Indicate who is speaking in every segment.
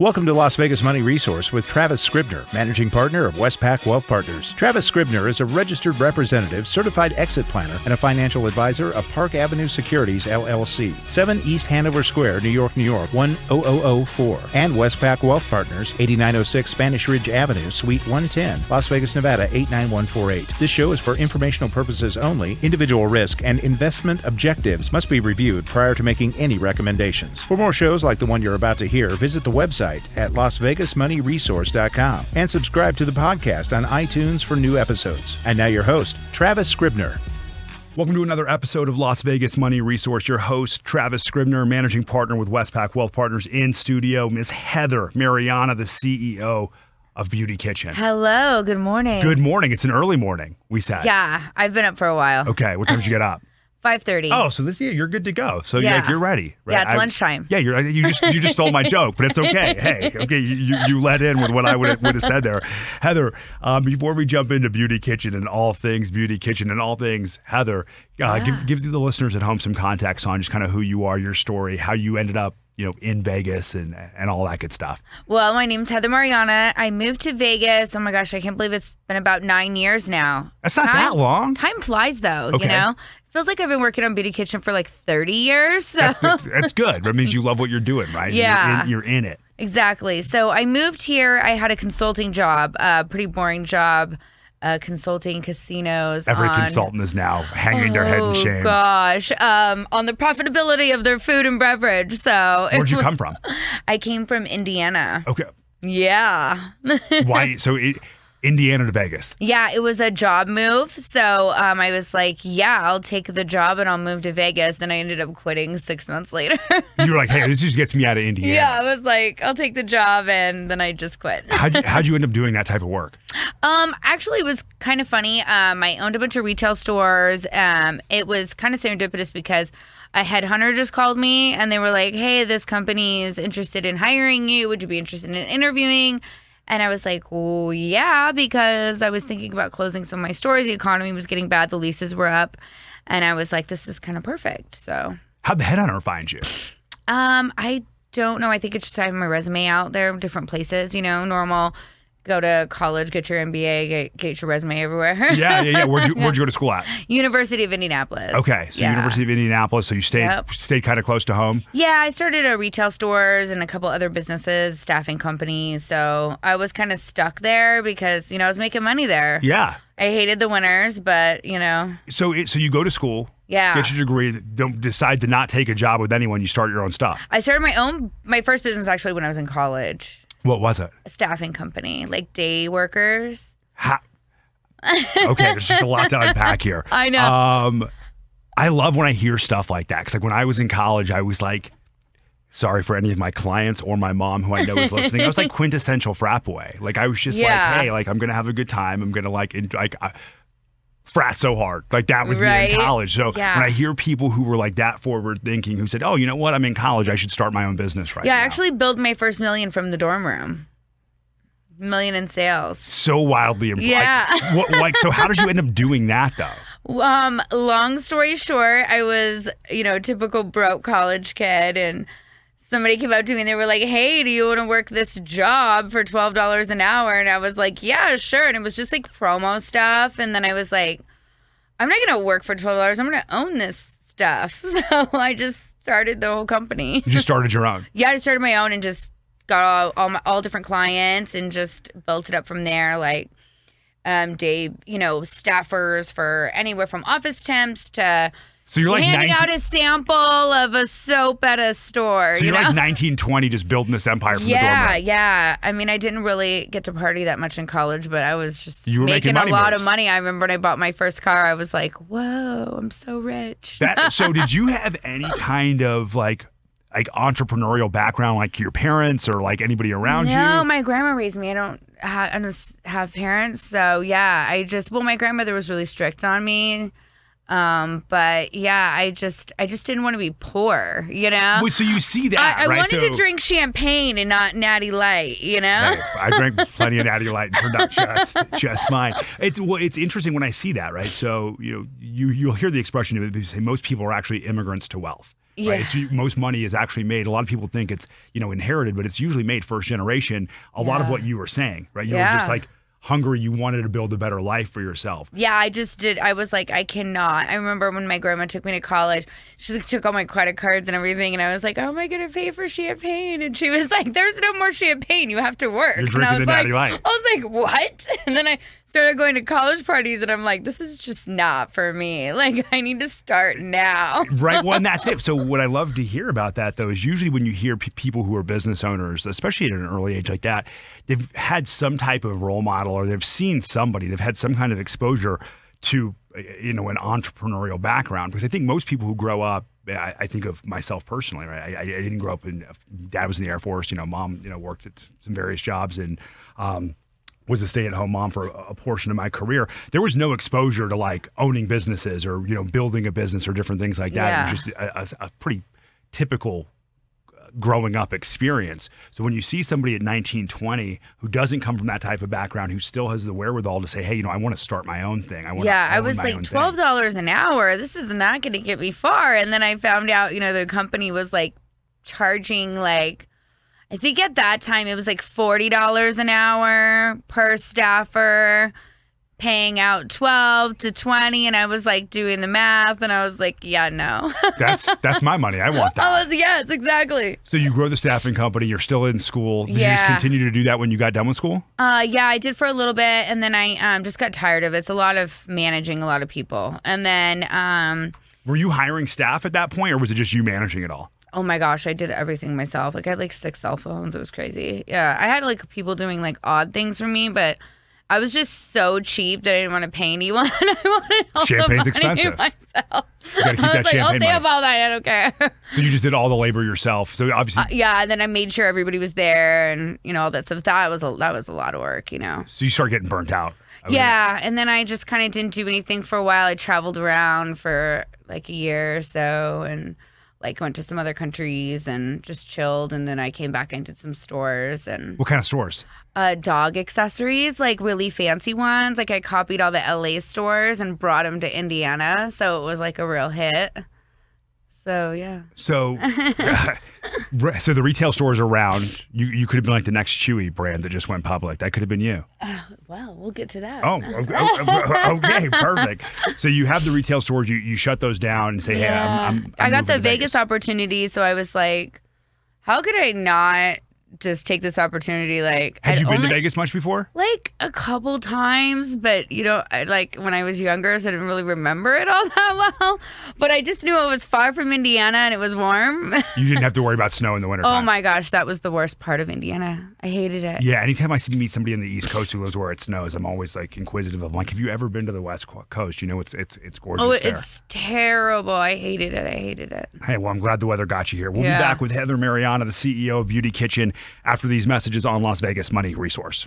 Speaker 1: Welcome to Las Vegas Money Resource with Travis Scribner, Managing Partner of Westpac Wealth Partners. Travis Scribner is a registered representative, certified exit planner, and a financial advisor of Park Avenue Securities, LLC, 7 East Hanover Square, New York, 10004, and Westpac Wealth Partners, 8906 Spanish Ridge Avenue, Suite 110, Las Vegas, Nevada, 89148. This show is for informational purposes only. Individual risk and investment objectives must be reviewed prior to making any recommendations. For more shows like the one you're about to hear, visit the website at LasVegasMoneyResource.com and subscribe to the podcast on iTunes for new episodes. And now your host, Travis Scribner.
Speaker 2: Welcome to another episode of Las Vegas Money Resource. Your host, Travis Scribner, Managing Partner with Westpac Wealth Partners. In studio, Ms. Heather Marianna, the CEO of Beauty Kitchen.
Speaker 3: Hello, good morning.
Speaker 2: Good morning. It's an early morning, we said.
Speaker 3: Yeah, I've been up for a while.
Speaker 2: Okay, what time did you get up?
Speaker 3: 5:30.
Speaker 2: Oh, so you're good to go. So
Speaker 3: Yeah.
Speaker 2: you're ready, right?
Speaker 3: Yeah, it's lunchtime.
Speaker 2: Yeah, you just stole my joke, but it's okay. Hey, okay, you let in with what I would have said there. Heather, before we jump into Beauty Kitchen and all things Beauty Kitchen and all things Heather, give the listeners at home some context on just kind of who you are, your story, how you ended up, in Vegas and all that good stuff.
Speaker 3: Well, my name's Heather Marianna. I moved to Vegas. Oh my gosh, I can't believe it's been about 9 years now.
Speaker 2: That's not that long.
Speaker 3: Time flies though,
Speaker 2: Okay.
Speaker 3: Feels like I've been working on Beauty Kitchen for like 30 years. So.
Speaker 2: That's good. That means you love what you're doing, right?
Speaker 3: Yeah.
Speaker 2: You're in it.
Speaker 3: Exactly. So I moved here. I had a consulting job, a pretty boring job, consulting casinos.
Speaker 2: Every consultant is now hanging their head in shame.
Speaker 3: Oh gosh, on the profitability of their food and beverage. So
Speaker 2: Where'd you come from?
Speaker 3: I came from Indiana.
Speaker 2: Okay.
Speaker 3: Yeah.
Speaker 2: Why? So Indiana to Vegas.
Speaker 3: Yeah, it was a job move. So I was like, yeah, I'll take the job and I'll move to Vegas. And I ended up quitting 6 months later.
Speaker 2: You were like, hey, this just gets me out of Indiana.
Speaker 3: Yeah, I was like, I'll take the job, and then I just quit.
Speaker 2: How'd you end up doing that type of work?
Speaker 3: Actually, it was kind of funny. I owned a bunch of retail stores. It was kind of serendipitous because a headhunter just called me and they were like, hey, this company is interested in hiring you. Would you be interested in interviewing? And I was like, well, yeah, because I was thinking about closing some of my stores. The economy was getting bad. The leases were up. And I was like, this is kind of perfect. So
Speaker 2: How'd the headhunter find you?
Speaker 3: I don't know. I think it's just I have my resume out there, different places, normal. Go to college, get your MBA, get your resume everywhere.
Speaker 2: Yeah. Where'd you go to school at?
Speaker 3: University of Indianapolis.
Speaker 2: Okay, so University of Indianapolis. So you stayed kind of close to home.
Speaker 3: Yeah, I started at retail stores and a couple other businesses, staffing companies. So I was kind of stuck there because I was making money there.
Speaker 2: Yeah.
Speaker 3: I hated the winters, but
Speaker 2: So you go to school.
Speaker 3: Yeah.
Speaker 2: Get your degree. Don't decide to not take a job with anyone. You start your own stuff.
Speaker 3: I started my first business actually when I was in college.
Speaker 2: What was it?
Speaker 3: A staffing company, like day workers.
Speaker 2: Okay, there's just a lot to unpack here.
Speaker 3: I know.
Speaker 2: I love when I hear stuff like that. Because when I was in college, I was like, sorry for any of my clients or my mom who I know is listening. I was like quintessential frat boy. Like I was just like, hey, like I'm going to have a good time. I'm going to frat so hard. Like that was me in college. So when I hear people who were like that forward thinking, who said, oh, you know what? I'm in college. I should start my own business right now.
Speaker 3: Yeah, I actually built my first $1 million from the dorm room. $1 million in sales.
Speaker 2: So wildly impressive.
Speaker 3: Yeah.
Speaker 2: So how did you end up doing that though?
Speaker 3: Long story short, I was, typical broke college kid, and somebody came up to me and they were like, hey, do you want to work this job for $12 an hour? And I was like, yeah, sure. And it was just like promo stuff. And then I was like, I'm not going to work for $12. I'm going to own this stuff. So I just started the whole company.
Speaker 2: You just started your own?
Speaker 3: Yeah, I started my own and just got all different clients and just built it up from there. Like day, staffers for anywhere from office temps to...
Speaker 2: So you're like
Speaker 3: handing out a sample of a soap at a store.
Speaker 2: So you're like 1920 just building this empire from the dorm room.
Speaker 3: Yeah. I mean, I didn't really get to party that much in college, but I was just
Speaker 2: making
Speaker 3: a lot
Speaker 2: moves.
Speaker 3: of money. I remember when I bought my first car, I was like, whoa, I'm so rich.
Speaker 2: So did you have any kind of like entrepreneurial background, like your parents or like anybody around you?
Speaker 3: No, my grandma raised me. I don't have parents. So yeah, my grandmother was really strict on me. But yeah, I just didn't want to be poor,
Speaker 2: Well, so you see that,
Speaker 3: I
Speaker 2: right?
Speaker 3: wanted to drink champagne and not Natty Light,
Speaker 2: Hey, I drank plenty of Natty Light and turned out just fine. It's interesting when I see that, right? So, you'll hear the expression, they say most people are actually immigrants to wealth.
Speaker 3: Yeah.
Speaker 2: Right? Most money is actually made. A lot of people think it's, inherited, but it's usually made first generation. A lot of what you were saying, right? You were just like hungry. You wanted to build a better life for yourself.
Speaker 3: Yeah, I just did. I was like, I cannot. I remember when my grandma took me to college, she took all my credit cards and everything. And I was like, how am I going to pay for champagne? And she was like, there's no more champagne. You have to work.
Speaker 2: You're drinking the Natty Light.
Speaker 3: I was like, what? And then I started going to college parties and I'm like, this is just not for me. Like, I need to start now.
Speaker 2: Right. Well, and that's it. So what I love to hear about that, though, is usually when you hear people who are business owners, especially at an early age like that, they've had some type of role model or they've seen somebody, they've had some kind of exposure to, an entrepreneurial background. Because I think most people who grow up, I think of myself personally, right? I didn't grow up dad was in the Air Force, mom, worked at some various jobs and, was a stay-at-home mom for a portion of my career. There was no exposure to like owning businesses or, building a business or different things like that.
Speaker 3: Yeah.
Speaker 2: It was just a pretty typical growing up experience. So when you see somebody at 19, 20 who doesn't come from that type of background, who still has the wherewithal to say, hey, I want to start my own thing. I was
Speaker 3: like $12 an hour. This is not going to get me far. And then I found out, the company was like charging like, I think at that time it was like $40 an hour per staffer, paying out 12 to 20, and I was like doing the math, and I was like, yeah, no.
Speaker 2: That's my money. I want that.
Speaker 3: Yes, exactly.
Speaker 2: So you grow the staffing company. You're still in school. Did you just continue to do that when you got done with school?
Speaker 3: Yeah, I did for a little bit, and then I just got tired of it. It's a lot of managing a lot of people, and then
Speaker 2: were you hiring staff at that point, or was it just you managing it all?
Speaker 3: Oh my gosh, I did everything myself. Like I had like 6 cell phones. It was crazy. Yeah, I had like people doing like odd things for me, but I was just so cheap that I didn't want to pay anyone. I wanted all
Speaker 2: Champagne's
Speaker 3: the money
Speaker 2: expensive.
Speaker 3: myself.
Speaker 2: You got to keep that champagne
Speaker 3: I'll save
Speaker 2: money.
Speaker 3: all that. I don't care.
Speaker 2: So you just did all the labor yourself. So obviously,
Speaker 3: yeah, and then I made sure everybody was there, and all that stuff. That was a lot of work.
Speaker 2: So you start getting burnt out.
Speaker 3: Yeah, and then I just kind of didn't do anything for a while. I traveled around for like a year or so, and like went to some other countries and just chilled, and then I came back and did some stores. And
Speaker 2: what kind of stores?
Speaker 3: Dog accessories, like really fancy ones. Like I copied all the LA stores and brought them to Indiana, so it was like a real hit. So yeah.
Speaker 2: So, so the retail stores around, you could have been like the next Chewy brand that just went public. That could have been you.
Speaker 3: Well, we'll get to that.
Speaker 2: Oh, okay, perfect. So you have the retail stores. You shut those down and say, hey, I'm
Speaker 3: I got the
Speaker 2: moving to
Speaker 3: Vegas opportunity, so I was like, how could I not just take this opportunity? Like,
Speaker 2: had you been to Vegas much before?
Speaker 3: Like a couple times, but like when I was younger, so I didn't really remember it all that well. But I just knew it was far from Indiana and it was warm.
Speaker 2: You didn't have to worry about snow in the winter.
Speaker 3: Oh my gosh, that was the worst part of Indiana. I hated it.
Speaker 2: Yeah, anytime I meet somebody on the East Coast who lives where it snows, I'm always like inquisitive. I'm like, have you ever been to the West Coast? It's gorgeous.
Speaker 3: Oh,
Speaker 2: there.
Speaker 3: it's terrible. I hated it.
Speaker 2: Hey, well, I'm glad the weather got you here. We'll be back with Heather Marianna, the CEO of Beauty Kitchen, after these messages on Las Vegas Money Resource.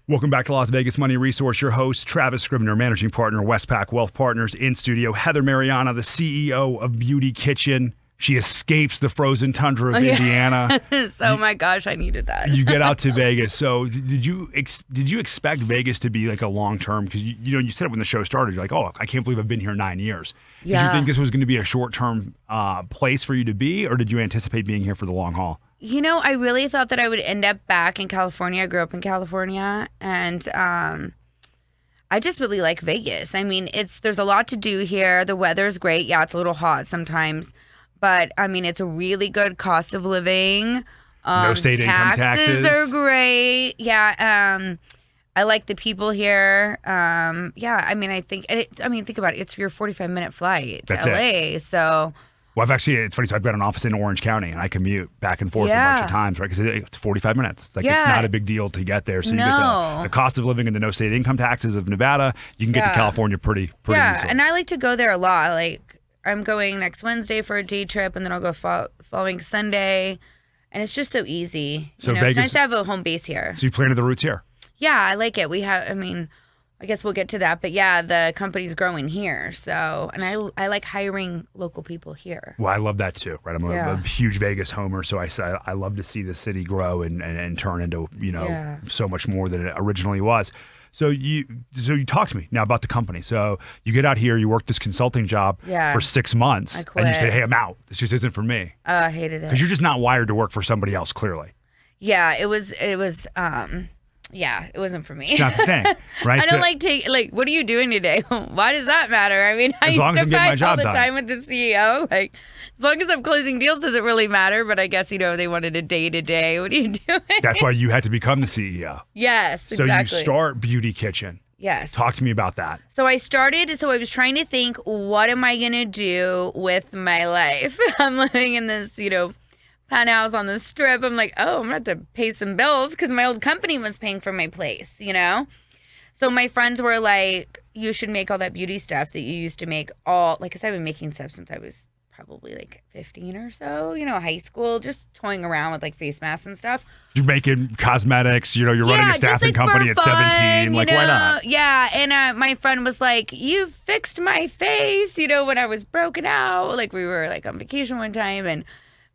Speaker 2: Welcome back to Las Vegas Money Resource. Your host, Travis Scribner, managing partner, Westpac Wealth Partners. In studio, Heather Marianna, the CEO of Beauty Kitchen. She escapes the frozen tundra of Indiana.
Speaker 3: My gosh, I needed that.
Speaker 2: You get out to Vegas. So did you expect Vegas to be like a long term? Because you said it when the show started. You're like, oh, I can't believe I've been here 9 years.
Speaker 3: Yeah.
Speaker 2: Did you think this was going to be a short term place for you to be, or did you anticipate being here for the long haul?
Speaker 3: I really thought that I would end up back in California. I grew up in California, and I just really like Vegas. I mean, there's a lot to do here. The weather's great. Yeah, it's a little hot sometimes. But, I mean, it's a really good cost of living.
Speaker 2: No state income taxes.
Speaker 3: Are great. Yeah. I like the people here. Yeah, I mean, think about it. It's your 45-minute flight to LA. So.
Speaker 2: Well, it's funny. So I've got an office in Orange County, and I commute back and forth a bunch of times, right? Because it's 45 minutes. It's like it's not a big deal to get there. So you get the cost of living and the no state income taxes of Nevada. You can get to California pretty easily.
Speaker 3: And I like to go there a lot. Like I'm going next Wednesday for a day trip, and then I'll go following Sunday, and it's just so easy.
Speaker 2: So Vegas,
Speaker 3: it's nice to have a home base here.
Speaker 2: So you planted the roots here.
Speaker 3: Yeah, I like it. I guess we'll get to that, but yeah, the company's growing here. So, and I like hiring local people here.
Speaker 2: Well, I love that too, right? I'm a huge Vegas homer, so I love to see the city grow and turn into so much more than it originally was. So you talk to me now about the company. So you get out here, you work this consulting job for 6 months,
Speaker 3: I quit.
Speaker 2: and you say, "Hey, I'm out. This just isn't for me."
Speaker 3: I hated it.
Speaker 2: Because you're just not wired to work for somebody else, clearly.
Speaker 3: Yeah, it was. Yeah, it wasn't for me.
Speaker 2: It's not the thing, right?
Speaker 3: I don't what are you doing today? Why does that matter? I mean, I
Speaker 2: as long as I'm getting my job
Speaker 3: all the
Speaker 2: done.
Speaker 3: time with the CEO. Like, as long as I'm closing deals, doesn't really matter. But I guess, they wanted a day-to-day. What are you doing?
Speaker 2: That's why you had to become the CEO.
Speaker 3: Yes,
Speaker 2: So
Speaker 3: exactly.
Speaker 2: you start Beauty Kitchen.
Speaker 3: Yes.
Speaker 2: Talk to me about that.
Speaker 3: So I was trying to think, what am I going to do with my life? I'm living in this, penthouse on the strip. I'm like, oh, I'm going to have to pay some bills because my old company was paying for my place, So my friends were like, you should make all that beauty stuff that you used to make because I've been making stuff since I was probably like 15 or so, high school, just toying around with like face masks and stuff.
Speaker 2: You're making cosmetics, you're running a staffing company at 17. Like, why not?
Speaker 3: Yeah. And my friend was like, you fixed my face, when I was broken out. Like, we were like on vacation one time and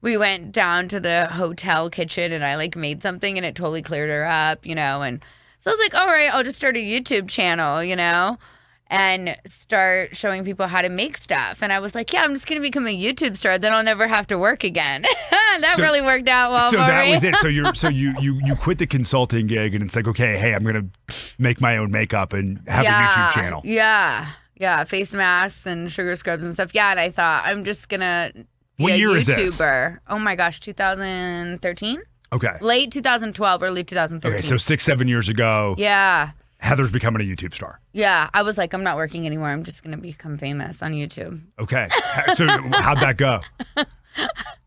Speaker 3: we went down to the hotel kitchen and I like made something and it totally cleared her up, and so I was like, all right, I'll just start a YouTube channel, and start showing people how to make stuff. And I was like, yeah, I'm just going to become a YouTube star. Then I'll never have to work again. That really worked out well for me. So
Speaker 2: that was it. So you quit the consulting gig and it's like, okay, hey, I'm going to make my own makeup and have a YouTube channel.
Speaker 3: Yeah. Yeah. Face masks and sugar scrubs and stuff. Yeah. And I thought, I'm just going to be
Speaker 2: what
Speaker 3: a
Speaker 2: year
Speaker 3: YouTuber.
Speaker 2: Is this?
Speaker 3: Oh my gosh, 2013?
Speaker 2: Okay.
Speaker 3: Late 2012, early 2013.
Speaker 2: Okay, so 6-7 years ago.
Speaker 3: Yeah.
Speaker 2: Heather's becoming a YouTube star.
Speaker 3: Yeah, I was like, I'm not working anymore. I'm just going to become famous on YouTube.
Speaker 2: Okay. So how'd that go?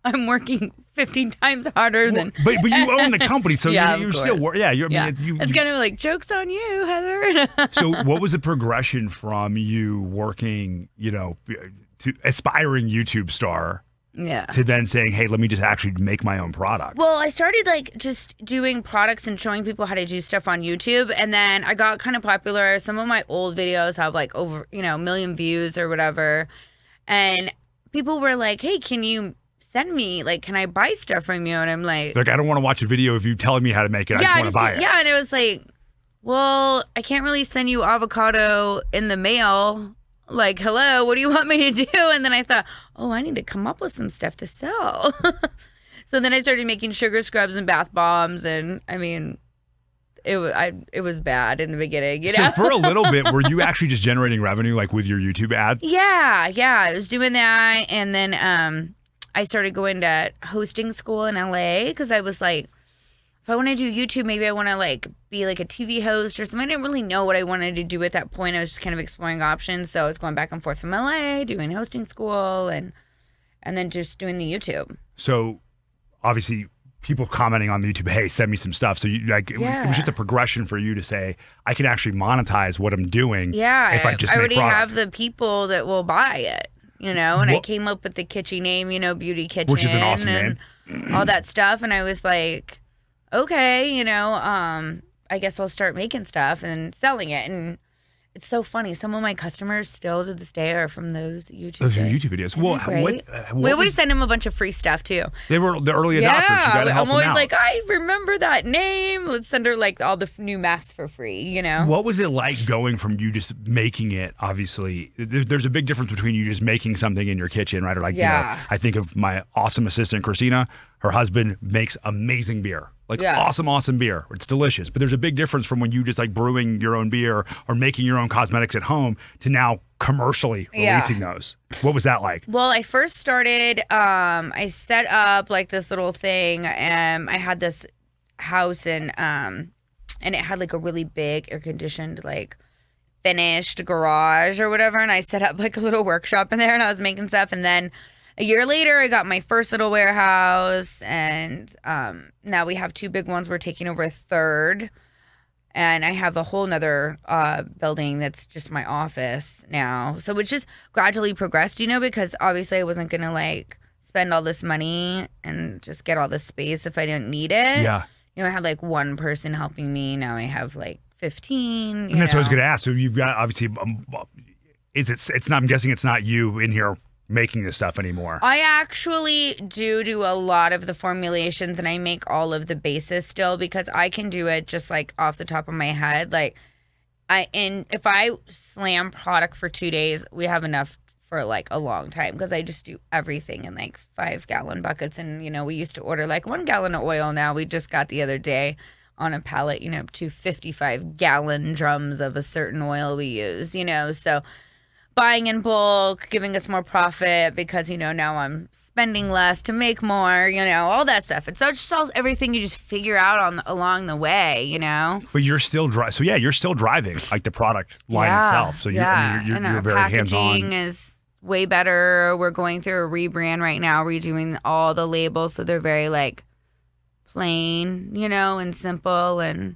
Speaker 3: I'm working 15 times harder than...
Speaker 2: But you own the company, so
Speaker 3: Yeah,
Speaker 2: you're
Speaker 3: of
Speaker 2: still...
Speaker 3: course.
Speaker 2: Yeah,
Speaker 3: It's kind of like, joke's on you, Heather.
Speaker 2: So what was the progression from you working, to aspiring YouTube star...
Speaker 3: Yeah.
Speaker 2: To then saying, hey, let me just actually make my own product.
Speaker 3: Well, I started like just doing products and showing people how to do stuff on YouTube. And then I got kind of popular. Some of my old videos have like over, a million views or whatever. And people were like, hey, can you send me, like, can I buy stuff from you? And I'm like,
Speaker 2: I don't want to watch a video of you telling me how to make it. I just want to buy it.
Speaker 3: Yeah. And it was like, well, I can't really send you avocado in the mail. Like, hello, what do you want me to do? And then I thought, oh, I need to come up with some stuff to sell. So then I started making sugar scrubs and bath bombs. And I mean, it was bad in the beginning.
Speaker 2: So for a little bit, were you actually just generating revenue like with your YouTube ad?
Speaker 3: Yeah. I was doing that. And then I started going to hosting school in LA because I was like, if I want to do YouTube, maybe I want to like be like a TV host or something. I didn't really know what I wanted to do at that point. I was just kind of exploring options. So I was going back and forth from LA, doing hosting school, and then just doing the YouTube.
Speaker 2: So obviously people commenting on the YouTube, hey, send me some stuff. So you like it was just a progression for you to say, I can actually monetize what I'm doing.
Speaker 3: Yeah,
Speaker 2: if I just
Speaker 3: I
Speaker 2: make
Speaker 3: already
Speaker 2: product.
Speaker 3: have the people that will buy it. And I came up with the kitchen name, Beauty Kitchen,
Speaker 2: which is an awesome
Speaker 3: and
Speaker 2: name.
Speaker 3: all that stuff. And I was like, okay, I guess I'll start making stuff and selling it. And it's so funny. Some of my customers still to this day are from those YouTube
Speaker 2: videos. Well, what
Speaker 3: we always send them a bunch of free stuff too.
Speaker 2: They were the early adopters. You got to help
Speaker 3: I'm always
Speaker 2: them out.
Speaker 3: like, I remember that name. Let's send her like all the new masks for free,
Speaker 2: What was it like going from you just making it? Obviously, there's a big difference between you just making something in your kitchen, right? Or like, I think of my awesome assistant, Christina. Her husband makes amazing beer. Awesome beer. It's delicious. But there's a big difference from when you just like brewing your own beer or making your own cosmetics at home to now commercially releasing those. What was that like?
Speaker 3: Well, I first started, I set up like this little thing and I had this house and it had like a really big air conditioned, like finished garage or whatever. And I set up like a little workshop in there and I was making stuff. And then a year later, I got my first little warehouse, and now we have 2 big ones. We're taking over a 3rd, and I have a whole nother building that's just my office now. So it's just gradually progressed, because obviously I wasn't going to like spend all this money and just get all this space if I didn't need it.
Speaker 2: Yeah.
Speaker 3: I had like 1 person helping me. Now I have like 15.
Speaker 2: And that's what I was going to ask. So you've got obviously, it's not. I'm guessing it's not you in here making this stuff anymore.
Speaker 3: I actually do a lot of the formulations and I make all of the bases still because I can do it just like off the top of my head. Like And if I slam product for 2 days, we have enough for like a long time because I just do everything in like 5-gallon buckets. And, we used to order like 1 gallon of oil. Now we just got the other day on a pallet, 2 55-gallon drums of a certain oil we use, so buying in bulk, giving us more profit because, now I'm spending less to make more, all that stuff. And so it just all everything you just figure out along the way,
Speaker 2: But you're still you're still driving like the product line itself. So you're very hands-on.
Speaker 3: Packaging is way better. We're going through a rebrand right now, redoing all the labels so they're very like plain, and simple and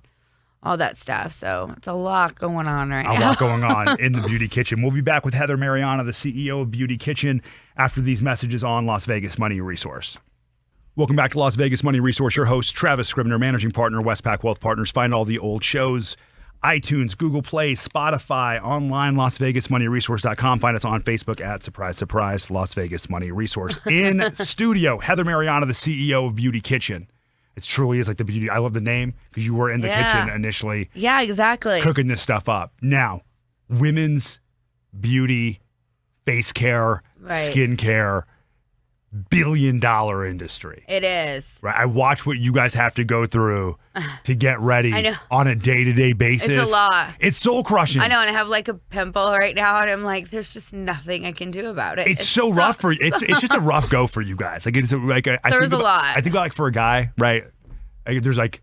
Speaker 3: all that stuff. So it's a lot going on right now.
Speaker 2: A lot going on in the Beauty Kitchen. We'll be back with Heather Marianna, the CEO of Beauty Kitchen, after these messages on Las Vegas Money Resource. Welcome back to Las Vegas Money Resource. Your host, Travis Scribner, managing partner, Westpac Wealth Partners. Find all the old shows, iTunes, Google Play, Spotify, online, LasVegasMoneyResource.com. Find us on Facebook at surprise, surprise, Las Vegas Money Resource. In studio, Heather Marianna, the CEO of Beauty Kitchen. It truly is like the beauty. I love the name because you were in the kitchen initially.
Speaker 3: Yeah, exactly.
Speaker 2: Cooking this stuff up. Now, women's beauty, face care, skin care, billion-dollar industry.
Speaker 3: It is.
Speaker 2: Right. I watch what you guys have to go through to get ready on a day-to-day basis.
Speaker 3: It's a lot.
Speaker 2: It's soul-crushing.
Speaker 3: I know, and I have like a pimple right now, and I'm like, there's just nothing I can do about it.
Speaker 2: It's so rough for you. It's just a rough go for you guys. Like it's like
Speaker 3: there's a lot.
Speaker 2: I think about like for a guy, right? Like, there's like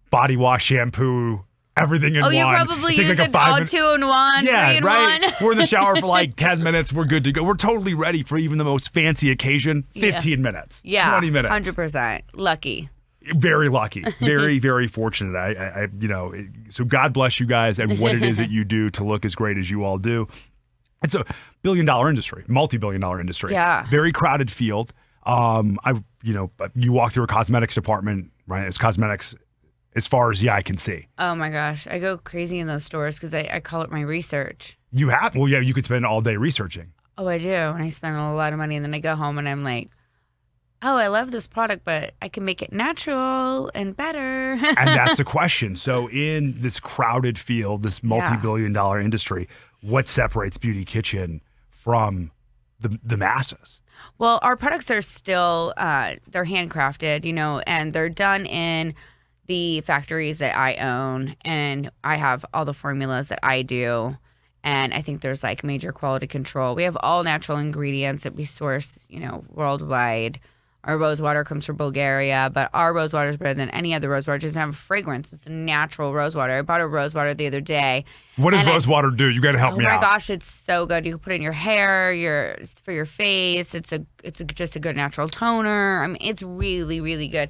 Speaker 2: body wash, shampoo, everything in one.
Speaker 3: You probably use it all 2-in-1, 3-in-1.
Speaker 2: We're in the shower for like 10 minutes. We're good to go. We're totally ready for even the most fancy occasion. 15 minutes.
Speaker 3: Yeah.
Speaker 2: 20 minutes.
Speaker 3: 100%. Lucky.
Speaker 2: Very lucky. Very, very fortunate. I so God bless you guys and what it is that you do to look as great as you all do. It's a billion-dollar industry, multi-billion-dollar industry.
Speaker 3: Yeah.
Speaker 2: Very crowded field. You walk through a cosmetics department, right? It's cosmetics as far as the eye can see.
Speaker 3: Oh my gosh. I go crazy in those stores because I call it my research.
Speaker 2: You have? Well, yeah, you could spend all day researching.
Speaker 3: Oh, I do. And I spend a lot of money and then I go home and I'm like, oh, I love this product, but I can make it natural and better.
Speaker 2: And that's the question. So in this crowded field, this multi-billion-dollar industry, what separates Beauty Kitchen from the masses?
Speaker 3: Well, our products are still, they're handcrafted, and they're done in the factories that I own. And I have all the formulas that I do. And I think there's like major quality control. We have all natural ingredients that we source, worldwide. Our rose water comes from Bulgaria, but our rose water is better than any other rose water. It doesn't have a fragrance. It's a natural rose water. I bought a rose water the other day.
Speaker 2: What does rose water do? You got to help me out.
Speaker 3: Oh my gosh, it's so good. You can put it in your hair, for your face. It's just a good natural toner. I mean, it's really, really good.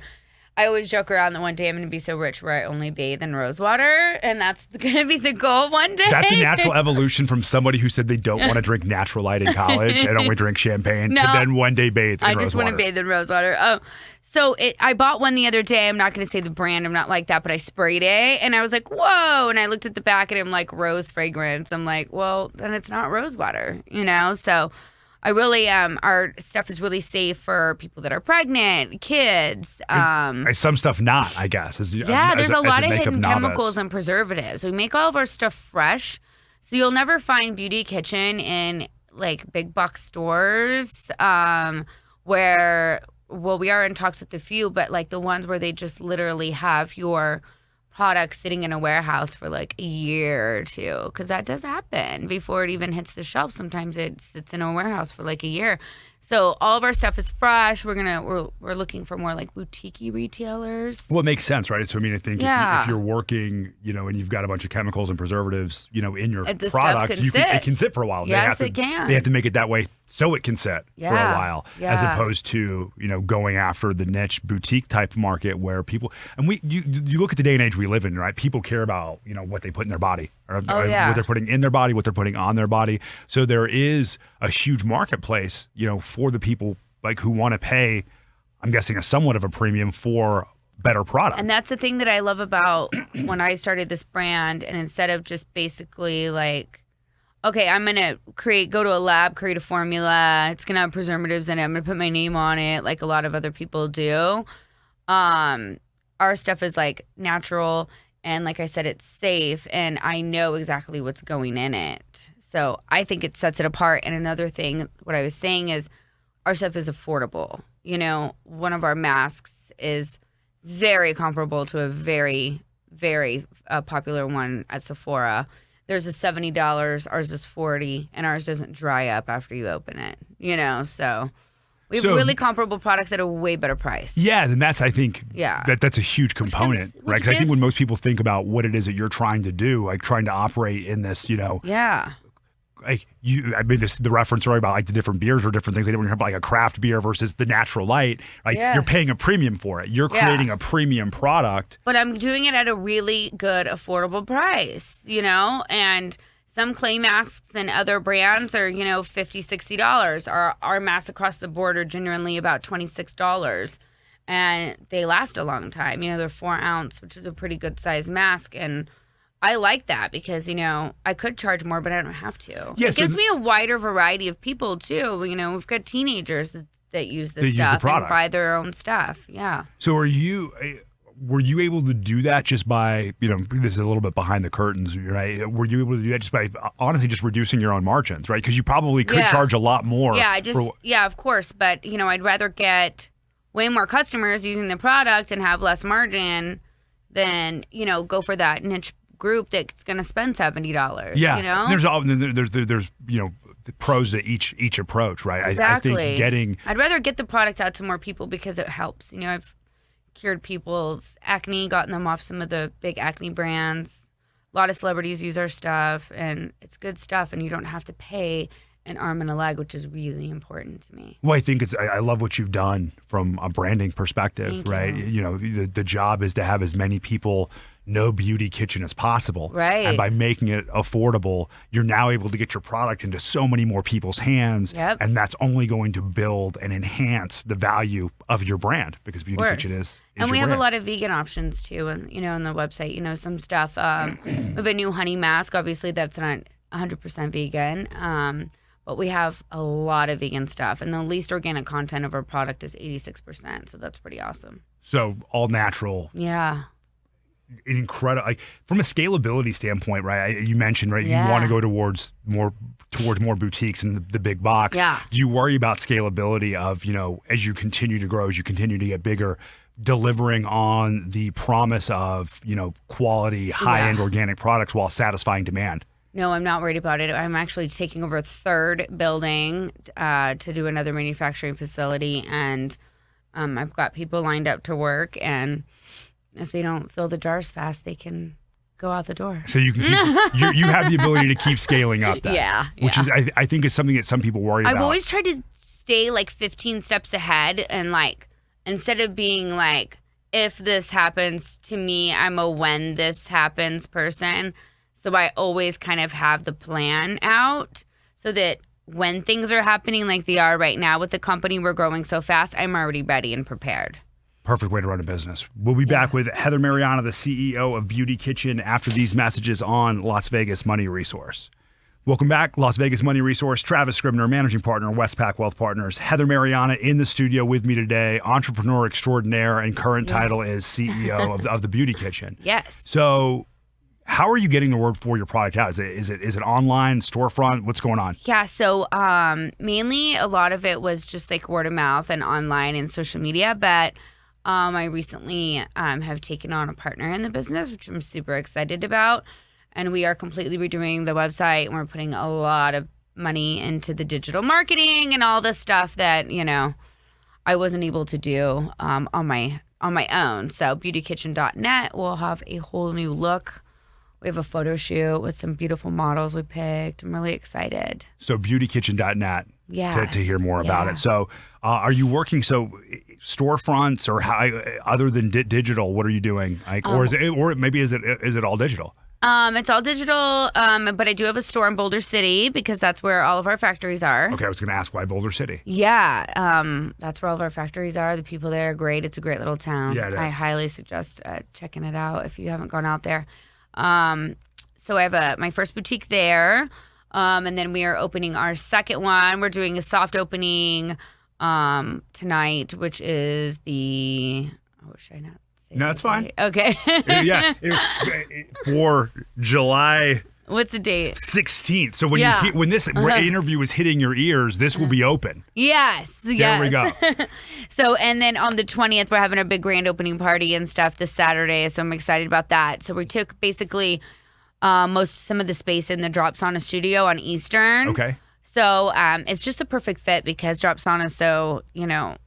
Speaker 3: I always joke around that one day I'm going to be so rich where I only bathe in rose water, and that's going to be the goal one day.
Speaker 2: That's a natural evolution from somebody who said they don't want to drink natural light in college. They don't want to drink champagne to then one day bathe in rose water.
Speaker 3: I just want to bathe in rose water. Oh, so I bought one the other day. I'm not going to say the brand. I'm not like that, but I sprayed it, and I was like, whoa. And I looked at the back, and I'm like, rose fragrance. I'm like, well, then it's not rose water, So I really our stuff is really safe for people that are pregnant, kids.
Speaker 2: Some stuff not, I guess.
Speaker 3: There's a lot of hidden chemicals and preservatives. We make all of our stuff fresh, so you'll never find Beauty Kitchen in like big box stores where we are in talks with a few, but like the ones where they just literally have your products sitting in a warehouse for like a year or two, because that does happen before it even hits the shelf. Sometimes it sits in a warehouse for like a year. So all of our stuff is fresh. We're looking for more like boutique-y retailers.
Speaker 2: Well, it makes sense, right? So I mean, I think if you're working, and you've got a bunch of chemicals and preservatives, in your product, it can sit for a while.
Speaker 3: Yes, it can.
Speaker 2: They have to make it that way so it can sit for a while, as opposed to going after the niche boutique type market where people you look at the day and age we live in, right? People care about what they put in their body, or what they're putting in their body, what they're putting on their body. So there is a huge marketplace, for the people like who want to pay, I'm guessing, a somewhat of a premium for better product.
Speaker 3: And that's the thing that I love about when I started this brand. And instead of just basically like, okay, I'm going to go to a lab, create a formula. It's going to have preservatives in it. I'm going to put my name on it like a lot of other people do. Our stuff is like natural And like I said, it's safe, and I know exactly what's going in it. So I think it sets it apart. And another thing, what I was saying is our stuff is affordable. You know, one of our masks is very comparable to a very, very popular one at Sephora. There's a $70, ours is $40, and ours doesn't dry up after you open it. You know, so we have really comparable products at a way better price.
Speaker 2: Yeah, and that's, I think, that's a huge component, right? Because I think when most people think about what it is that you're trying to do, like trying to operate in this, you know.
Speaker 3: Yeah.
Speaker 2: Like I made the reference earlier about like the different beers or different things. Like when you have like a craft beer versus the natural light, like you're paying a premium for it. You're creating a premium product. But
Speaker 3: I'm doing it at a really good, affordable price, you know? And some clay masks and other brands are, you know, $50, $60. Our masks across the board are genuinely about $26. And they last a long time. You know, they're 4 ounce, which is a pretty good size mask. And I like that because, you know, I could charge more, but I don't have to. Yeah, it gives me a wider variety of people, too. You know, we've got teenagers that use this stuff and buy their own stuff. Yeah.
Speaker 2: So were you able to do that just by, you know, this is a little bit behind the curtains, right? Were you able to do that just by honestly just reducing your own margins, right? Because you probably could charge a lot more.
Speaker 3: Yeah, of course. But, you know, I'd rather get way more customers using the product and have less margin than, you know, go for that niche group that's going to spend $70.
Speaker 2: Yeah,
Speaker 3: you know?
Speaker 2: There's you know, the pros to each approach, right?
Speaker 3: Exactly.
Speaker 2: I think
Speaker 3: I'd rather get the product out to more people because it helps. You know, I've cured people's acne, gotten them off some of the big acne brands. A lot of celebrities use our stuff, and it's good stuff, and you don't have to pay an arm and a leg, which is really important to me.
Speaker 2: Well, I think I love what you've done from a branding perspective, right? You know, the job is to have as many people know Beauty Kitchen as possible.
Speaker 3: Right.
Speaker 2: And by making it affordable, you're now able to get your product into so many more people's hands.
Speaker 3: Yep.
Speaker 2: And that's only going to build and enhance the value of your brand because Beauty Kitchen is
Speaker 3: and we
Speaker 2: have
Speaker 3: a lot of vegan options too, and you know, on the website, you know, some stuff. We have a new honey mask. Obviously, that's not 100% vegan. But we have a lot of vegan stuff, and the least organic content of our product is 86%. So that's pretty awesome.
Speaker 2: So all natural.
Speaker 3: Yeah.
Speaker 2: Incredible. Like from a scalability standpoint, right? You mentioned, right? You want to go towards more boutiques and the big box.
Speaker 3: Yeah.
Speaker 2: Do you worry about scalability of, you know, as you continue to grow, as you continue to get bigger, delivering on the promise of, you know, quality, high-end organic products while satisfying demand?
Speaker 3: No, I'm not worried about it. I'm actually taking over a third building to do another manufacturing facility, and I've got people lined up to work, and if they don't fill the jars fast, they can go out the door.
Speaker 2: So you can you have the ability to keep scaling up that.
Speaker 3: Yeah.
Speaker 2: Which is, I think is something that some people worry about.
Speaker 3: I've always tried to stay like 15 steps ahead, and like instead of being like, if this happens to me, I'm a when this happens person. So I always kind of have the plan out so that when things are happening like they are right now with the company, we're growing so fast, I'm already ready and prepared.
Speaker 2: Perfect way to run a business. We'll be back with Heather Marianna, the CEO of Beauty Kitchen, after these messages on Las Vegas Money Resource. Welcome back, Las Vegas Money Resource. Travis Scribner, managing partner, Westpac Wealth Partners. Heather Marianna in the studio with me today, entrepreneur extraordinaire, and current title is CEO of the Beauty Kitchen.
Speaker 3: Yes.
Speaker 2: So how are you getting the word for your product out? Is it online, storefront? What's going on?
Speaker 3: Yeah, so mainly a lot of it was just like word of mouth and online and social media, but I recently have taken on a partner in the business, which I'm super excited about. And we are completely redoing the website, and we're putting a lot of money into the digital marketing and all the stuff that, you know, I wasn't able to do on my own. So beautykitchen.net will have a whole new look. We have a photo shoot with some beautiful models we picked. I'm really excited.
Speaker 2: So beautykitchen.net to hear more about it. So are you working storefronts or how, other than digital, what are you doing? Like, or maybe is it all digital?
Speaker 3: It's all digital, but I do have a store in Boulder City because that's where all of our factories are.
Speaker 2: Okay, I was going to ask why Boulder City.
Speaker 3: Yeah, that's where all of our factories are. The people there are great. It's a great little town.
Speaker 2: Yeah, it is.
Speaker 3: I highly suggest checking it out if you haven't gone out there. So I have my first boutique there, and then we are opening our second one. We're doing a soft opening tonight, which is should I not
Speaker 2: No, it's fine.
Speaker 3: Okay.
Speaker 2: Yeah. For July
Speaker 3: What's the date?
Speaker 2: 16th. So when this interview is hitting your ears, this will be open.
Speaker 3: Yes.
Speaker 2: There we go.
Speaker 3: So, and then on the 20th, we're having a big grand opening party and stuff this Saturday. So I'm excited about that. So we took basically some of the space in the Drop Sauna studio on Eastern.
Speaker 2: Okay.
Speaker 3: So it's just a perfect fit because Drop Sauna is so,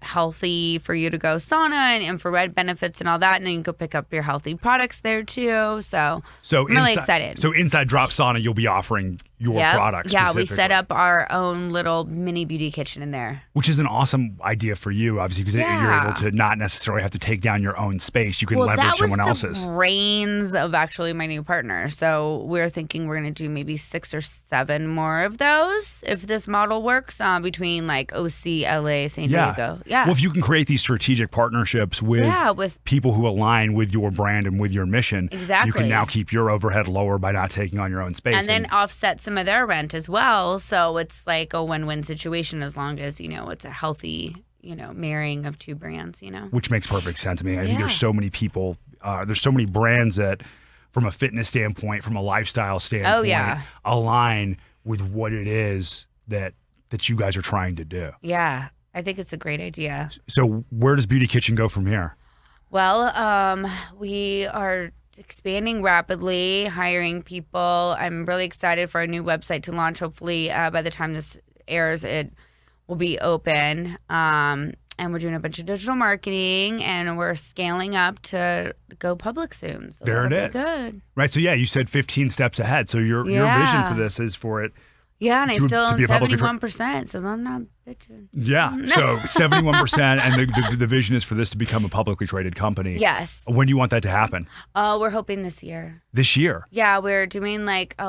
Speaker 3: healthy for you to go sauna and infrared benefits and all that. And then you can go pick up your healthy products there too. So I'm really excited.
Speaker 2: So inside Drop Sauna, you'll be offering your products.
Speaker 3: Yeah, we set up our own little mini beauty kitchen in there.
Speaker 2: Which is an awesome idea for you, obviously, because you're able to not necessarily have to take down your own space. You can leverage someone else's.
Speaker 3: That was the brains of actually my new partner. So we're thinking we're going to do maybe 6 or 7 more of those if this model works between like OC, LA, San Diego. Yeah.
Speaker 2: Well, if you can create these strategic partnerships with people who align with your brand and with your mission, you can now keep your overhead lower by not taking on your own space.
Speaker 3: And then offset some of their rent as well. So it's like a win-win situation as long as, it's a healthy, marrying of two brands,
Speaker 2: Which makes perfect sense. I mean, I think there's so many people, there's so many brands that from a fitness standpoint, from a lifestyle standpoint, align with what it is that you guys are trying to do.
Speaker 3: Yeah, I think it's a great idea.
Speaker 2: So where does Beauty Kitchen go from here?
Speaker 3: Well, we are expanding rapidly, hiring people. I'm really excited for our new website to launch. Hopefully, by the time this airs, it will be open. And we're doing a bunch of digital marketing, and we're scaling up to go public soon. So
Speaker 2: there it is.
Speaker 3: Good.
Speaker 2: Right. So, you said 15 steps ahead. So your vision for this is for it.
Speaker 3: Yeah, and I still own 71%, so I'm not bitching.
Speaker 2: Yeah, so 71%, and the vision is for this to become a publicly traded company.
Speaker 3: Yes.
Speaker 2: When do you want that to happen?
Speaker 3: We're hoping this year.
Speaker 2: This year?
Speaker 3: Yeah, we're doing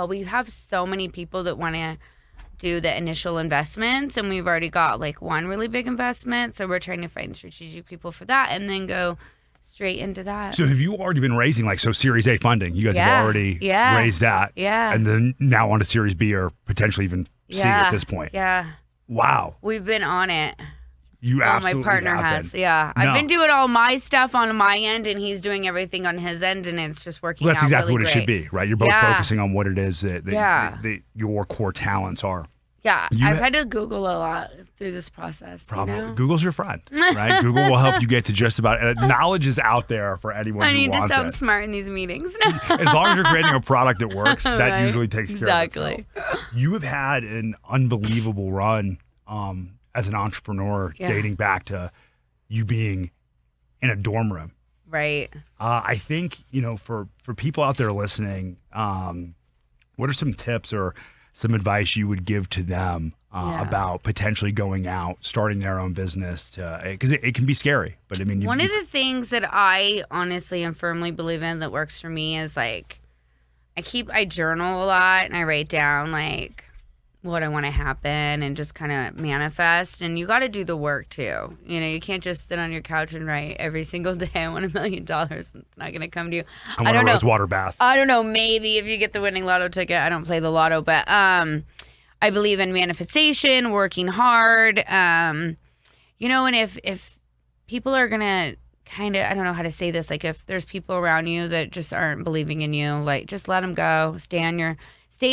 Speaker 3: we have so many people that want to do the initial investments, and we've already got one really big investment, so we're trying to find strategic people for that and then go straight into that.
Speaker 2: So have you already been raising Series A funding? You guys have already raised that.
Speaker 3: Yeah.
Speaker 2: And then now on to Series B or potentially even C at this point.
Speaker 3: Yeah.
Speaker 2: Wow.
Speaker 3: We've been on it.
Speaker 2: You absolutely
Speaker 3: my partner has. Yeah. No. I've been doing all my stuff on my end and he's doing everything on his end and it's just working out.
Speaker 2: That's exactly
Speaker 3: really
Speaker 2: what
Speaker 3: great.
Speaker 2: it should be, right? You're both focusing on what it is that your core talents are.
Speaker 3: Yeah, I've had to Google a lot through this process.
Speaker 2: Probably. Google's your friend, right? Google will help you get to just about knowledge is out there for anyone who wants it.
Speaker 3: I need to sound smart in these meetings.
Speaker 2: As long as you're creating a product that works, that usually takes care of itself.
Speaker 3: Exactly.
Speaker 2: You have had an unbelievable run as an entrepreneur dating back to you being in a dorm room.
Speaker 3: Right.
Speaker 2: I think, for people out there listening, what are some tips or some advice you would give to them about potentially going out, starting their own business? Because it can be scary. But I mean,
Speaker 3: one of the things that I honestly and firmly believe in that works for me is I journal a lot and I write down what I want to happen and just kind of manifest. And you got to do the work too. You can't just sit on your couch and write every single day, I want $1 million. It's not going to come to you.
Speaker 2: I want a rose water bath.
Speaker 3: I don't know. Maybe if you get the winning lotto ticket. I don't play the lotto, but I believe in manifestation, working hard. And if people are going to kind of, I don't know how to say this, if there's people around you that just aren't believing in you, just let them go. Stay in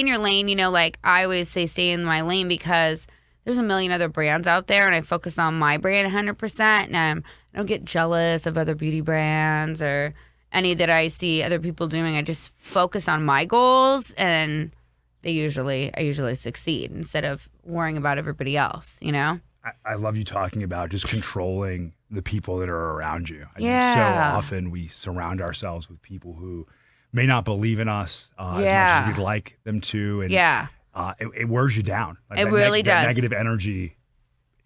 Speaker 3: your lane. I always say stay in my lane because there's a million other brands out there and I focus on my brand 100%. And I don't get jealous of other beauty brands or any that I see other people doing. I just focus on my goals and I usually succeed instead of worrying about everybody else,
Speaker 2: I love you talking about just controlling the people that are around you. I think so often we surround ourselves with people who may not believe in us as much as we'd like them to. And it wears you down.
Speaker 3: It really does.
Speaker 2: That negative energy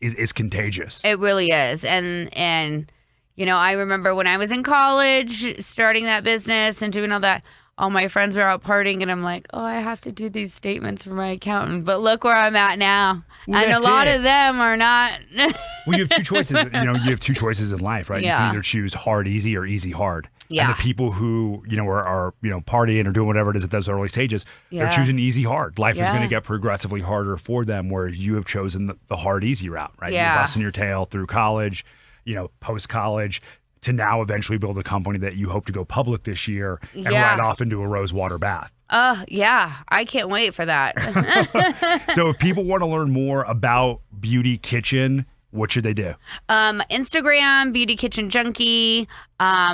Speaker 2: is contagious.
Speaker 3: It really is. And I remember when I was in college, starting that business and doing all that, all my friends were out partying and I'm like, I have to do these statements for my accountant. But look where I'm at now.
Speaker 2: Well,
Speaker 3: and a lot of them are not.
Speaker 2: Well, you have two choices. You have two choices in life, right?
Speaker 3: Yeah.
Speaker 2: You can either choose hard, easy or easy, hard.
Speaker 3: Yeah.
Speaker 2: And the people who, are partying or doing whatever it is at those early stages, they're choosing easy, hard. Life is going to get progressively harder for them, where you have chosen the hard, easy route, right?
Speaker 3: Yeah.
Speaker 2: You're busting your tail through college, post-college, to now eventually build a company that you hope to go public this year and
Speaker 3: Yeah.
Speaker 2: ride off into a rosewater bath.
Speaker 3: Yeah, I can't wait for that.
Speaker 2: So if people want to learn more about Beauty Kitchen, what should they do?
Speaker 3: Instagram, Beauty Kitchen Junkie.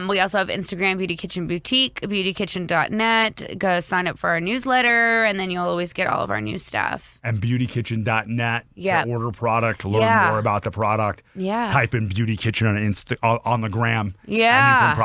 Speaker 3: We also have Instagram, Beauty Kitchen Boutique, beautykitchen.net. Go sign up for our newsletter, and then you'll always get all of our new stuff.
Speaker 2: And beautykitchen.net
Speaker 3: Yeah.
Speaker 2: to order product, learn
Speaker 3: Yeah.
Speaker 2: more about the product.
Speaker 3: Yeah.
Speaker 2: Type in Beauty Kitchen on the gram.
Speaker 3: Yeah.
Speaker 2: And you can probably